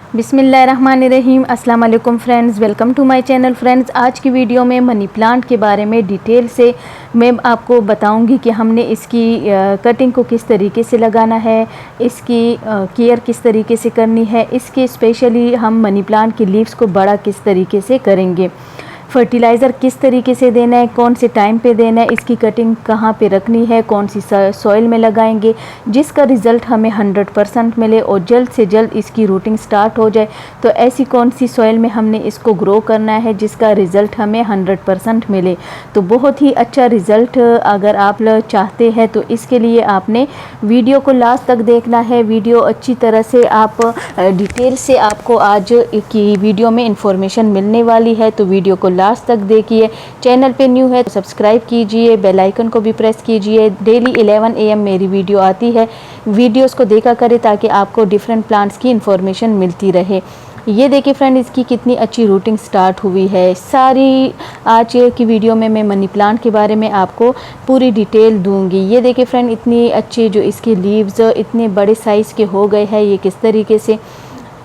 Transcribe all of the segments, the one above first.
बिस्मिल्लाहिर्रहमानिर्रहीम। अस्सलाम वालेकुम friends, welcome to my channel. Friends, आज की वीडियो में मनी प्लांट के बारे में डिटेल से मैं आपको बताऊंगी कि हमने इसकी कटिंग को किस तरीके से लगाना है, इसकी केयर किस तरीके से करनी है, इसके स्पेशली हम मनी प्लांट की लीव्स को बड़ा किस तरीके से करेंगे, फर्टिलाइज़र किस तरीके से देना है, कौन से टाइम पे देना है, इसकी कटिंग कहाँ पे रखनी है, कौन सी सॉइल में लगाएंगे जिसका रिज़ल्ट हमें 100% मिले और जल्द से जल्द इसकी रूटिंग स्टार्ट हो जाए। तो ऐसी कौन सी सॉइल में हमने इसको ग्रो करना है जिसका रिज़ल्ट हमें 100% मिले। तो बहुत ही अच्छा रिज़ल्ट अगर आप चाहते हैं तो इसके लिए आपने वीडियो को लास्ट तक देखना है। वीडियो अच्छी तरह से आप डिटेल से आपको आज की वीडियो में इंफॉर्मेशन मिलने वाली है, तो वीडियो को लास्ट तक देखिए। चैनल पे न्यू है तो सब्सक्राइब कीजिए, बेल आइकन को भी प्रेस कीजिए। डेली 11 AM मेरी वीडियो आती है, वीडियोस को देखा करें ताकि आपको डिफरेंट प्लांट्स की इंफॉर्मेशन मिलती रहे। ये देखिए फ्रेंड, इसकी कितनी अच्छी रूटिंग स्टार्ट हुई है। सारी आज की वीडियो में मैं मनी प्लांट के बारे में आपको पूरी डिटेल दूंगी। ये देखिए फ्रेंड, इतनी अच्छी जो इसके लीव्स इतने बड़े साइज़ के हो गए हैं, ये किस तरीके से।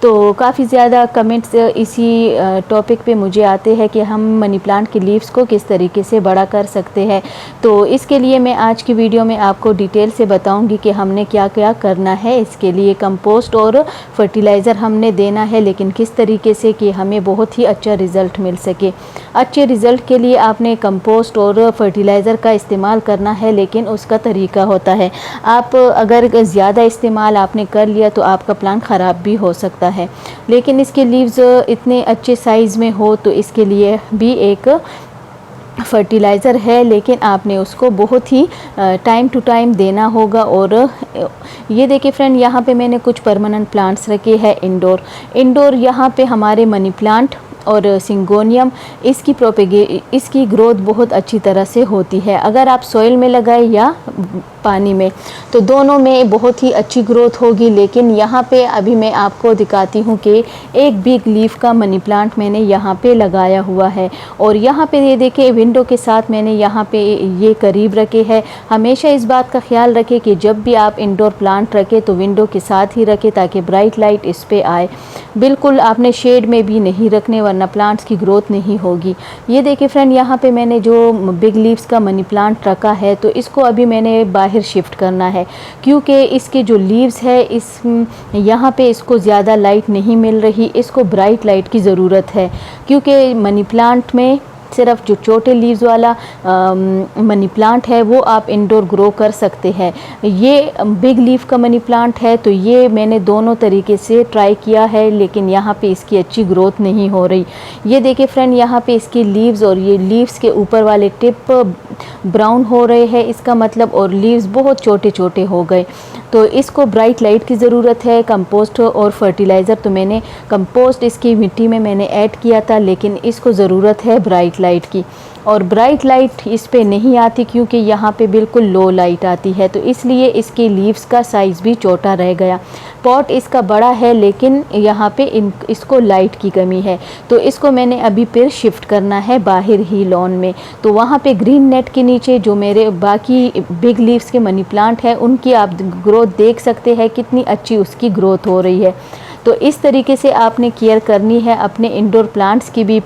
तो काफ़ी ज़्यादा कमेंट्स इसी टॉपिक पे मुझे आते हैं कि हम मनी प्लांट की लीव्स को किस तरीके से बड़ा कर सकते हैं। तो इसके लिए मैं आज की वीडियो में आपको डिटेल से बताऊंगी कि हमने क्या क्या करना है। इसके लिए कंपोस्ट और फर्टिलाइज़र हमने देना है, लेकिन किस तरीके से कि हमें बहुत ही अच्छा रिज़ल्ट मिल सके। अच्छे रिज़ल्ट के लिए आपने कंपोस्ट और फर्टिलाइज़र का इस्तेमाल करना है, लेकिन उसका तरीका होता है। आप अगर ज़्यादा इस्तेमाल आपने कर लिया तो आपका प्लांट ख़राब भी हो सकता है। लेकिन इसके लीव्स इतने अच्छे साइज़ में हो तो इसके लिए भी एक फर्टिलाइज़र है, लेकिन आपने उसको बहुत ही टाइम टू टाइम देना होगा। और ये देखिए फ्रेंड, यहाँ पे मैंने कुछ परमानेंट प्लांट्स रखे हैं इंडोर। यहाँ पे हमारे मनी प्लांट और सिंगोनियम, इसकी ग्रोथ बहुत अच्छी तरह से होती है। अगर आप सॉइल में लगाए या पानी में, तो दोनों में बहुत ही अच्छी ग्रोथ होगी। लेकिन यहाँ पे अभी मैं आपको दिखाती हूँ कि एक बिग लीफ का मनी प्लांट मैंने यहाँ पे लगाया हुआ है। और यहाँ पे ये देखिए, विंडो के साथ मैंने यहाँ पे ये करीब रखे हैं। हमेशा इस बात का ख्याल रखें कि जब भी आप इंडोर प्लांट रखें तो विंडो के साथ ही रखें ताकि ब्राइट लाइट इस पे आए। बिल्कुल आपने शेड में भी नहीं रखने, वरना प्लांट्स की ग्रोथ नहीं होगी। ये देखिए फ्रेंड, यहाँ पे मैंने जो बिग लीव्स का मनी प्लांट रखा है, तो इसको अभी मैंने बाहर शिफ्ट करना है, क्योंकि इसके जो लीव्स है यहाँ पे इसको ज़्यादा लाइट नहीं मिल रही। इसको ब्राइट लाइट की ज़रूरत है, क्योंकि मनी प्लांट में सिर्फ जो छोटे लीव्स वाला मनी प्लांट है वो आप इंडोर ग्रो कर सकते हैं। ये बिग लीफ का मनी प्लांट है, तो ये मैंने दोनों तरीके से ट्राई किया है, लेकिन यहाँ पे इसकी अच्छी ग्रोथ नहीं हो रही। ये देखिए फ्रेंड, यहाँ पे इसकी लीव्स और ये लीव्स के ऊपर वाले टिप ब्राउन हो रहे हैं, इसका मतलब, और लीव्स बहुत छोटे छोटे हो गए। तो इसको ब्राइट लाइट की ज़रूरत है। कंपोस्ट और फर्टिलाइज़र तो मैंने कंपोस्ट इसकी मिट्टी में मैंने ऐड किया था, लेकिन इसको ज़रूरत है ब्राइट लाइट की। और ब्राइट लाइट इस पे नहीं आती क्योंकि यहाँ पे बिल्कुल लो लाइट आती है, तो इसलिए इसके लीव्स का साइज़ भी छोटा रह गया। पॉट इसका बड़ा है, लेकिन यहाँ पे इसको लाइट की कमी है, तो इसको मैंने अभी फिर शिफ्ट करना है बाहर ही लॉन में। तो वहाँ पे ग्रीन नेट के नीचे जो मेरे बाकी बिग लीव्स के मनी प्लांट है, उनकी आप ग्रोथ देख सकते हैं कितनी अच्छी उसकी ग्रोथ हो रही है। तो इस तरीके से आपने केयर करनी है अपने इंडोर प्लांट्स की भी।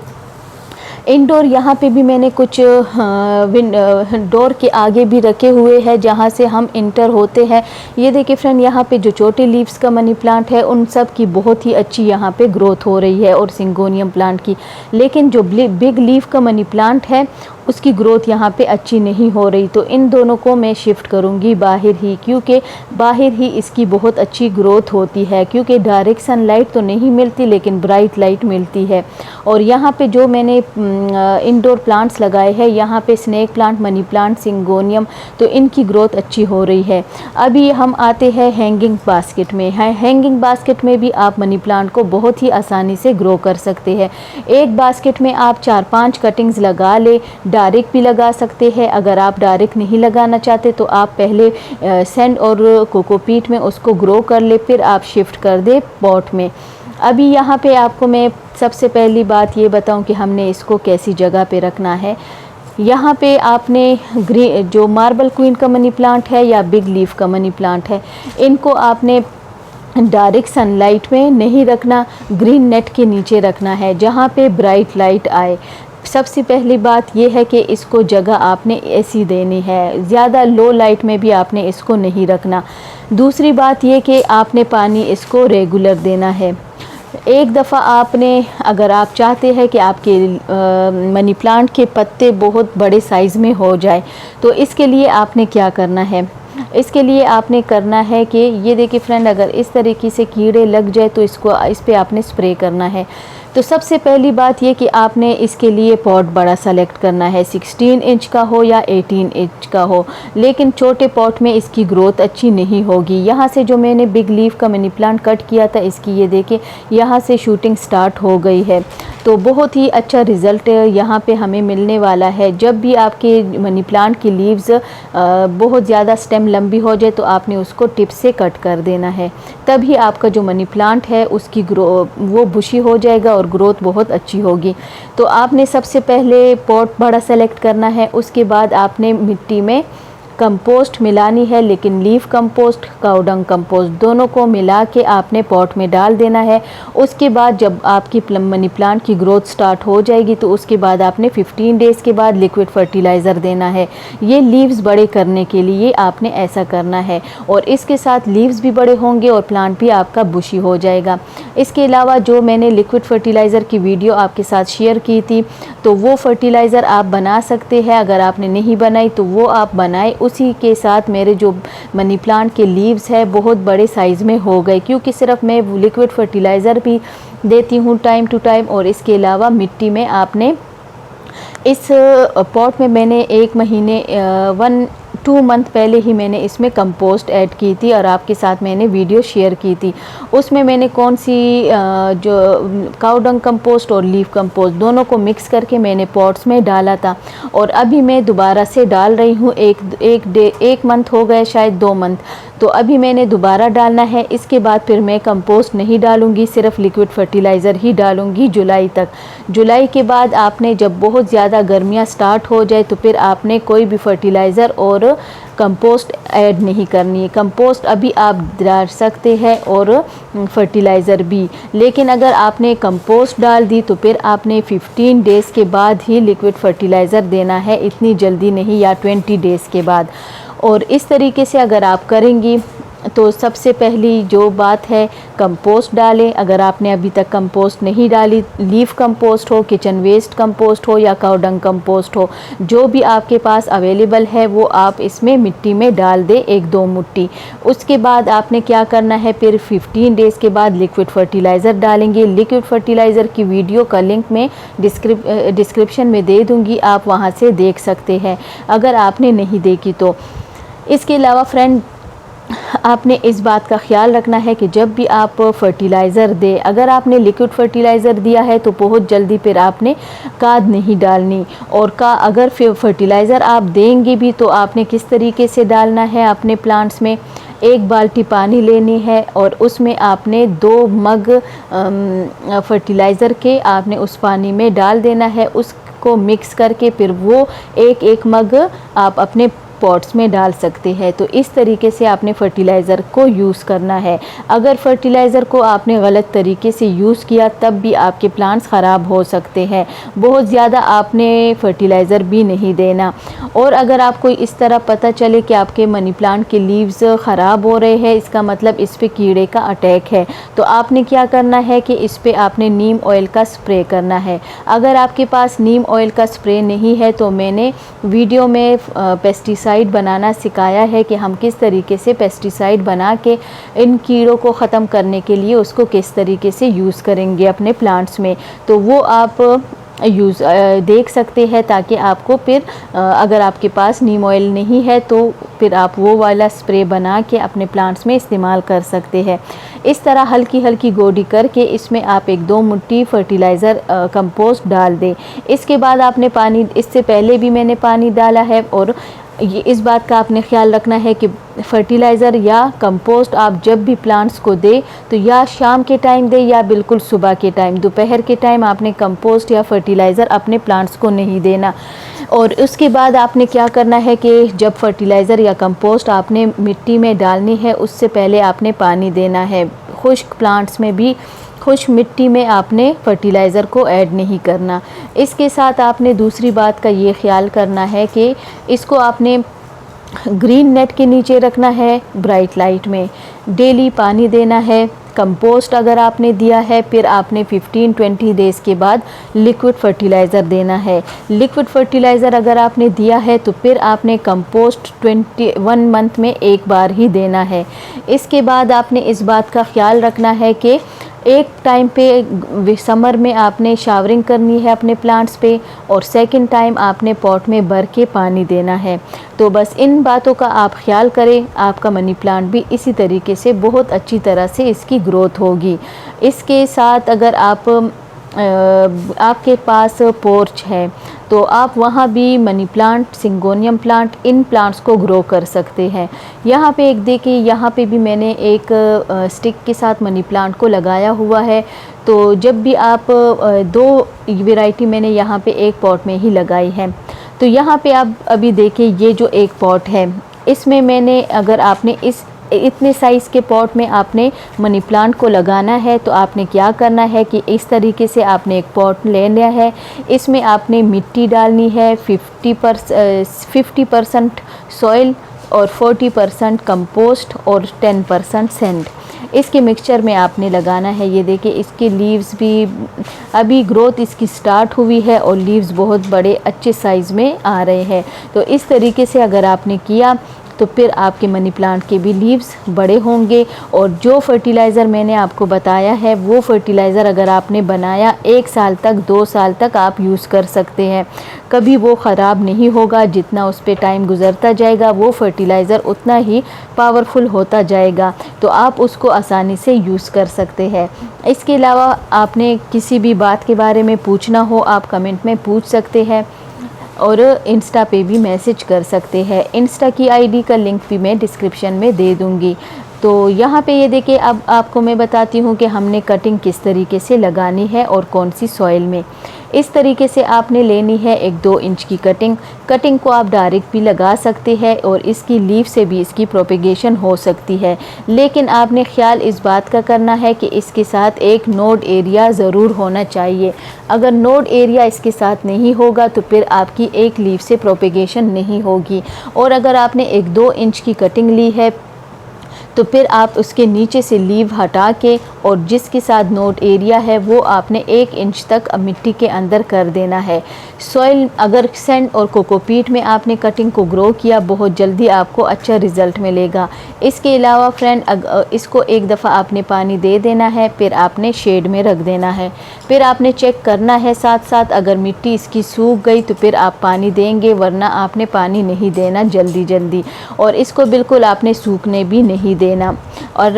इंडोर यहाँ पे भी मैंने कुछ डोर के आगे भी रखे हुए हैं जहाँ से हम इंटर होते हैं। ये देखिए फ्रेंड, यहाँ पे जो छोटे लीव्स का मनी प्लांट है उन सब की बहुत ही अच्छी यहाँ पे ग्रोथ हो रही है, और सिंगोनियम प्लांट की। लेकिन जो बिग लीफ का मनी प्लांट है उसकी ग्रोथ यहाँ पे अच्छी नहीं हो रही। तो इन दोनों को मैं शिफ्ट करूँगी बाहर ही, क्योंकि बाहर ही इसकी बहुत अच्छी ग्रोथ होती है, क्योंकि डायरेक्ट सनलाइट तो नहीं मिलती लेकिन ब्राइट लाइट मिलती है। और यहाँ पे जो मैंने इंडोर प्लांट्स लगाए हैं, यहाँ पे snake plant, money plant, syngonium, तो इनकी ग्रोथ अच्छी हो रही है। अभी हम आते हैं हैंगिंग बास्केट में। हैंगिंग बास्केट में भी आप मनी प्लांट को बहुत ही आसानी से ग्रो कर सकते हैं। एक बास्केट में आप 4-5 कटिंग्स लगा ले, डायरेक्ट भी लगा सकते हैं। अगर आप डायरेक्ट नहीं लगाना चाहते तो आप पहले सैंड और कोकोपीट में उसको ग्रो कर ले, फिर आप शिफ्ट कर दे पॉट में। अभी यहाँ पे आपको मैं सबसे पहली बात ये बताऊं कि हमने इसको कैसी जगह पे रखना है। यहाँ पे आपने जो मार्बल क्वीन का मनी प्लांट है या बिग लीफ का मनी प्लांट है, इनको आपने डायरेक्ट सनलाइट में नहीं रखना, ग्रीन नेट के नीचे रखना है जहाँ पे ब्राइट लाइट आए। सबसे पहली बात यह है कि इसको जगह आपने ऐसी देनी है, ज़्यादा लो लाइट में भी आपने इसको नहीं रखना। दूसरी बात यह कि आपने पानी इसको रेगुलर देना है। एक दफ़ा आपने, अगर आप चाहते हैं कि आपके मनी प्लांट के पत्ते बहुत बड़े साइज़ में हो जाए, तो इसके लिए आपने क्या करना है, इसके लिए आपने करना है कि ये देखिए फ्रेंड, अगर इस तरीके से कीड़े लग जाए तो इस पे आपने स्प्रे करना है। तो सबसे पहली बात ये कि आपने इसके लिए पॉट बड़ा सेलेक्ट करना है, 16 इंच का हो या 18 इंच का हो, लेकिन छोटे पॉट में इसकी ग्रोथ अच्छी नहीं होगी। यहाँ से जो मैंने बिग लीफ का मनी प्लांट कट किया था, इसकी ये देखिए यहाँ से शूटिंग स्टार्ट हो गई है। तो बहुत ही अच्छा रिज़ल्ट यहाँ पे हमें मिलने वाला है। जब भी आपके मनी प्लांट की लीव्स बहुत ज़्यादा स्टेम लंबी हो जाए तो आपने उसको टिप से कट कर देना है, तभी आपका जो मनी प्लांट है उसकी वो बुशी हो जाएगा और ग्रोथ बहुत अच्छी होगी। तो आपने सबसे पहले पॉट बड़ा सेलेक्ट करना है, उसके बाद आपने मिट्टी में कंपोस्ट मिलानी है, लेकिन लीफ कंपोस्ट, काऊ डंग कंपोस्ट दोनों को मिला के आपने पॉट में डाल देना है। उसके बाद जब आपकी मनी प्लांट की ग्रोथ स्टार्ट हो जाएगी तो उसके बाद आपने 15 डेज़ के बाद लिक्विड फर्टिलाइज़र देना है। ये लीव्स बड़े करने के लिए आपने ऐसा करना है, और इसके साथ लीव्स भी बड़े होंगे और प्लांट भी आपका बुशी हो जाएगा। इसके अलावा जो मैंने लिक्विड फर्टिलाइज़र की वीडियो आपके साथ शेयर की थी, तो वो फर्टिलाइज़र आप बना सकते हैं। अगर आपने नहीं बनाई तो वो आप बनाएं। उसी के साथ मेरे जो मनी प्लांट के लीव्स है बहुत बड़े साइज़ में हो गए, क्योंकि सिर्फ मैं लिक्विड फर्टिलाइज़र भी देती हूँ टाइम टू टाइम, और इसके अलावा मिट्टी में आपने इस पॉट में मैंने 2 मंथ पहले ही मैंने इसमें कंपोस्ट ऐड की थी और आपके साथ मैंने वीडियो शेयर की थी। उसमें मैंने कौन सी जो काऊ डंग कंपोस्ट और लीफ कंपोस्ट दोनों को मिक्स करके मैंने पॉट्स में डाला था, और अभी मैं दोबारा से डाल रही हूँ। एक मंथ हो गए, शायद 2 मंथ, तो अभी मैंने दोबारा डालना है। इसके बाद फिर मैं कंपोस्ट नहीं डालूँगी, सिर्फ लिक्विड फर्टिलाइज़र ही डालूँगी जुलाई तक। जुलाई के बाद आपने जब बहुत ज़्यादा गर्मियाँ स्टार्ट हो जाए तो फिर आपने कोई भी फर्टिलाइज़र और कंपोस्ट ऐड नहीं करनी है। कंपोस्ट अभी आप डाल सकते हैं और फर्टिलाइज़र भी, लेकिन अगर आपने कंपोस्ट डाल दी तो फिर आपने 15 डेज़ के बाद ही लिक्विड फर्टिलाइज़र देना है, इतनी जल्दी नहीं, या 20 डेज़ के बाद। और इस तरीके से अगर आप करेंगी तो सबसे पहली जो बात है, कंपोस्ट डालें। अगर आपने अभी तक कंपोस्ट नहीं डाली, लीफ कंपोस्ट हो, किचन वेस्ट कंपोस्ट हो या काऊ डंग कंपोस्ट हो, जो भी आपके पास अवेलेबल है वो आप इसमें मिट्टी में डाल दें 1-2 मुट्ठी। उसके बाद आपने क्या करना है, फिर 15 डेज़ के बाद लिक्विड फर्टिलाइज़र डालेंगे। लिक्विड फर्टिलाइज़र की वीडियो का लिंक मैं डिस्क्रिप्शन में दे दूँगी, आप वहाँ से देख सकते हैं अगर आपने नहीं देखी तो। इसके अलावा फ्रेंड, आपने इस बात का ख्याल रखना है कि जब भी आप फर्टिलाइज़र दें, अगर आपने लिक्विड फर्टिलाइज़र दिया है तो बहुत जल्दी फिर आपने खाद नहीं डालनी, और अगर फर्टिलाइज़र आप देंगे भी तो आपने किस तरीके से डालना है अपने प्लांट्स में। 1 बाल्टी पानी लेनी है और उसमें आपने 2 मग फर्टिलाइज़र के आपने उस पानी में डाल देना है। उसको मिक्स करके फिर वो 1-1 मग आप अपने पॉट्स में डाल सकते हैं। तो इस तरीके से आपने फर्टिलाइज़र को यूज़ करना है। अगर फर्टिलाइज़र को आपने गलत तरीके से यूज़ किया तब भी आपके प्लांट्स ख़राब हो सकते हैं। बहुत ज़्यादा आपने फर्टिलाइज़र भी नहीं देना। और अगर आपको इस तरह पता चले कि आपके मनी प्लांट के लीव्स ख़राब हो रहे हैं, इसका मतलब इस पे कीड़े का अटैक है, तो आपने क्या करना है कि इस पे आपने नीम ऑयल का स्प्रे करना है। अगर आपके पास नीम ऑयल का स्प्रे नहीं है तो मैंने वीडियो में पेस्टिसाइड बनाना सिखाया है कि हम किस तरीके से पेस्टिसाइड बना के इन कीड़ों को ख़त्म करने के लिए उसको किस तरीके से यूज़ करेंगे अपने प्लांट्स में। तो वो आप देख सकते हैं, ताकि आपको फिर अगर आपके पास नीम ऑयल नहीं है तो फिर आप वो वाला स्प्रे बना के अपने प्लांट्स में इस्तेमाल कर सकते हैं। इस तरह हल्की हल्की गोडी करके इसमें आप 1-2 मुट्ठी फर्टिलाइज़र कंपोस्ट डाल दें। इसके बाद आपने पानी, इससे पहले भी मैंने पानी डाला है, और ये इस बात का आपने ख्याल रखना है कि फर्टिलाइज़र या कंपोस्ट आप जब भी प्लांट्स को दे तो या शाम के टाइम दे या बिल्कुल सुबह के टाइम। दोपहर के टाइम आपने कंपोस्ट या फर्टिलाइज़र अपने प्लांट्स को नहीं देना। और उसके बाद आपने क्या करना है कि जब फर्टिलाइज़र या कंपोस्ट आपने मिट्टी में डालनी है उससे पहले आपने पानी देना है। खुश्क प्लांट्स में भी खुश्क मिट्टी में आपने फर्टिलाइज़र को ऐड नहीं करना। इसके साथ आपने दूसरी बात का ये ख्याल करना है कि इसको आपने ग्रीन नेट के नीचे रखना है, ब्राइट लाइट में डेली पानी देना है। कंपोस्ट अगर आपने दिया है, फिर आपने 15-20 डेज़ के बाद लिक्विड फर्टिलाइज़र देना है। लिक्विड फर्टिलाइज़र अगर आपने दिया है तो फिर आपने कंपोस्ट 21 मंथ में एक बार ही देना है। इसके बाद आपने इस बात का ख्याल रखना है कि एक टाइम पे समर में आपने शावरिंग करनी है अपने प्लांट्स पे, और सेकंड टाइम आपने पॉट में भर के पानी देना है। तो बस इन बातों का आप ख्याल करें, आपका मनी प्लांट भी इसी तरीके से बहुत अच्छी तरह से इसकी ग्रोथ होगी। इसके साथ अगर आपके पास पोर्च है तो आप वहाँ भी money plant, syngonium plant, in plants को ग्रो कर सकते हैं। यहाँ पे एक देखिए, यहाँ पे भी मैंने एक स्टिक के साथ मनी प्लांट को लगाया हुआ है। तो जब भी आप 2 वैरायटी मैंने यहाँ पे एक पॉट में ही लगाई है। तो यहाँ पे आप अभी देखिए, ये जो एक पॉट है इसमें मैंने, अगर आपने इतने साइज़ के पॉट में आपने मनी प्लांट को लगाना है तो आपने क्या करना है कि इस तरीके से आपने एक पॉट ले लिया है। इसमें आपने मिट्टी डालनी है 50% सॉइल और 40% कंपोस्ट और 10% सैंड। इसके मिक्सचर में आपने लगाना है। ये देखिए, इसके लीव्स भी अभी ग्रोथ इसकी स्टार्ट हुई है और लीव्स बहुत बड़े अच्छे साइज़ में आ रहे हैं। तो इस तरीके से अगर आपने किया तो फिर आपके मनी प्लांट के भी लीव्स बड़े होंगे। और जो फर्टिलाइज़र मैंने आपको बताया है वो फर्टिलाइज़र अगर आपने बनाया 1 साल तक, 2 साल तक आप यूज़ कर सकते हैं, कभी वो ख़राब नहीं होगा। जितना उस पर टाइम गुज़रता जाएगा वो फर्टिलाइज़र उतना ही पावरफुल होता जाएगा, तो आप उसको आसानी से यूज़ कर सकते हैं। इसके अलावा आपने किसी भी बात के बारे में पूछना हो आप कमेंट में पूछ सकते हैं, और इंस्टा पे भी मैसेज कर सकते हैं। इंस्टा की आईडी का लिंक भी मैं डिस्क्रिप्शन में दे दूँगी। तो यहाँ पे ये देखिए, अब आपको मैं बताती हूँ कि हमने कटिंग किस तरीके से लगानी है और कौन सी सॉइल में। इस तरीके से आपने लेनी है एक 2 इंच की कटिंग। कटिंग को आप डायरेक्ट भी लगा सकते हैं और इसकी लीफ से भी इसकी प्रोपेगेशन हो सकती है, लेकिन आपने ख्याल इस बात का करना है कि इसके साथ एक नोड एरिया ज़रूर होना चाहिए। अगर नोड एरिया इसके साथ नहीं होगा तो फिर आपकी एक लीफ से प्रोपेगेशन नहीं होगी। और अगर आपने एक 2 इंच की कटिंग ली है तो फिर आप उसके नीचे से लीव हटा के और जिसके साथ नोड एरिया है वो आपने 1 इंच तक मिट्टी के अंदर कर देना है। सॉइल, अगर सैंड और कोकोपीट में आपने कटिंग को ग्रो किया, बहुत जल्दी आपको अच्छा रिज़ल्ट मिलेगा। इसके अलावा फ्रेंड, इसको एक दफ़ा आपने पानी दे देना है, फिर आपने शेड में रख देना है। फिर आपने चेक करना है साथ साथ, अगर मिट्टी इसकी सूख गई तो फिर आप पानी देंगे, वरना आपने पानी नहीं देना जल्दी। और इसको बिल्कुल आपने सूखने भी नहीं देना। और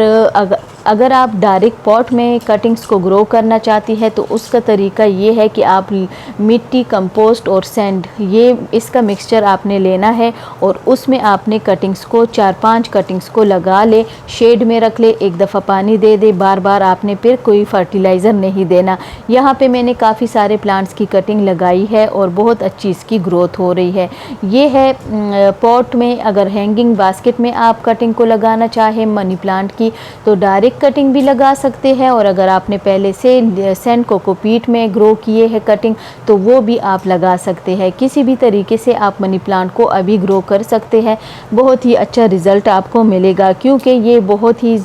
अगर आप डायरेक्ट पॉट में कटिंग्स को ग्रो करना चाहती है तो उसका तरीका ये है कि आप मिट्टी, कंपोस्ट और सैंड, ये इसका मिक्सचर आपने लेना है और उसमें आपने कटिंग्स को 4-5 कटिंग्स को लगा ले, शेड में रख ले, एक दफ़ा पानी दे दे, बार बार आपने फिर कोई फर्टिलाइज़र नहीं देना। यहाँ पे मैंने काफ़ी सारे प्लांट्स की कटिंग लगाई है और बहुत अच्छी इसकी ग्रोथ हो रही है। ये है पॉट में। अगर हैंगिंग बास्केट में आप कटिंग को लगाना चाहें मनी प्लांट की तो डायरेक्ट कटिंग भी लगा सकते हैं, और अगर आपने पहले से सैंड कोकोपीट में ग्रो किए हैं कटिंग तो वो भी आप लगा सकते हैं। किसी भी तरीके से आप मनी प्लांट को अभी ग्रो कर सकते हैं, बहुत ही अच्छा रिज़ल्ट आपको मिलेगा, क्योंकि ये बहुत ही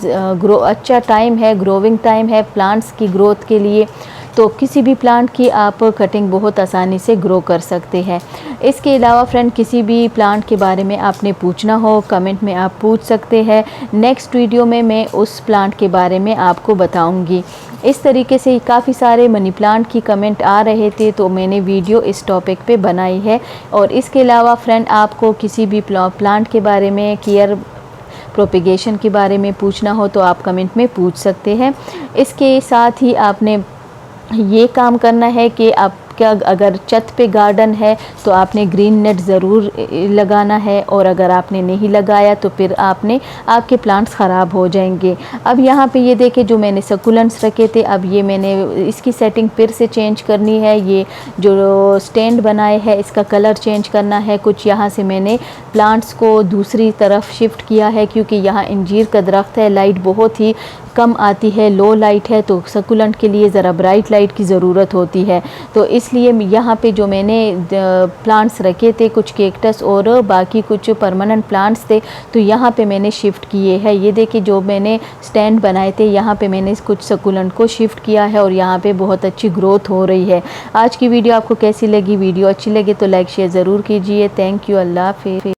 अच्छा टाइम है, ग्रोविंग टाइम है प्लांट्स की ग्रोथ के लिए। तो किसी भी प्लांट की आप कटिंग बहुत आसानी से ग्रो कर सकते हैं। इसके अलावा फ्रेंड, किसी भी प्लांट के बारे में आपने पूछना हो कमेंट में आप पूछ सकते हैं। नेक्स्ट वीडियो में मैं उस प्लांट के बारे में आपको बताऊंगी। इस तरीके से काफ़ी सारे मनी प्लांट की कमेंट आ रहे थे तो मैंने वीडियो इस टॉपिक पे बनाई है। और इसके अलावा फ्रेंड, आपको किसी भी प्लांट के बारे में, केयर, प्रोपेगेशन के बारे में पूछना हो तो आप कमेंट में पूछ सकते हैं। इसके साथ ही आपने ये काम करना है कि आपका अगर छत पे गार्डन है तो आपने ग्रीन नेट ज़रूर लगाना है, और अगर आपने नहीं लगाया तो फिर आपके प्लांट्स ख़राब हो जाएंगे। अब यहाँ पे ये देखें, जो मैंने सकुलेंट्स रखे थे, अब ये मैंने इसकी सेटिंग फिर से चेंज करनी है। ये जो स्टैंड बनाए है इसका कलर चेंज करना है कुछ। यहाँ से मैंने प्लांट्स को दूसरी तरफ शिफ्ट किया है क्योंकि यहाँ इंजीर का दरख्त है, लाइट बहुत ही कम आती है, लो लाइट है, तो सकुलेंट के लिए ज़रा ब्राइट लाइट की ज़रूरत होती है। तो इसलिए यहाँ पे जो मैंने प्लांट्स रखे थे, कुछ केक्टस और बाकी कुछ परमानेंट प्लांट्स थे, तो यहाँ पे मैंने शिफ्ट किए हैं। ये देखिए जो मैंने स्टैंड बनाए थे, यहाँ पे मैंने कुछ सकुलेंट को शिफ्ट किया है और यहाँ पे बहुत अच्छी ग्रोथ हो रही है। आज की वीडियो आपको कैसी लगी? वीडियो अच्छी लगे तो लाइक शेयर ज़रूर कीजिए। Thank you. अल्लाह हाफ़िज़।